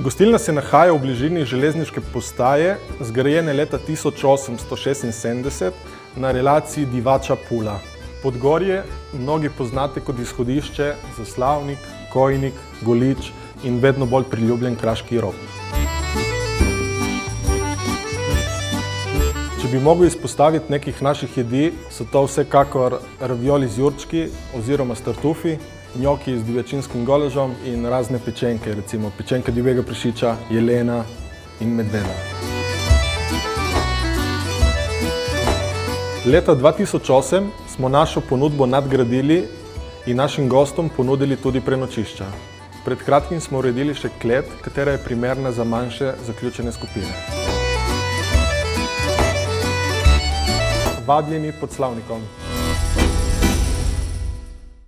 Gostilna se nahaja v bližini železniške postaje, zgrajene leta 1876 na relaciji Divača-Pula. Podgorje mnogi poznate kot izhodišče za Slavnik, Kojnik, Golič in vedno bolj priljubljen Kraški Rob. Če bi mogel izpostaviti nekih naših jedi, so to vsekakor ravioli z jurčki oziroma s tartufi, njoki z divjačinskim golažem in razne pečenke, recimo pečenka divjega prašiča, jelena in medveda. Leta 2008 smo našo ponudbo nadgradili in našim gostom ponudili tudi prenočišča. Pred kratkim smo uredili še klet, katera je primerna za manjše zaključene skupine. Vabljeni pod Slavnikom.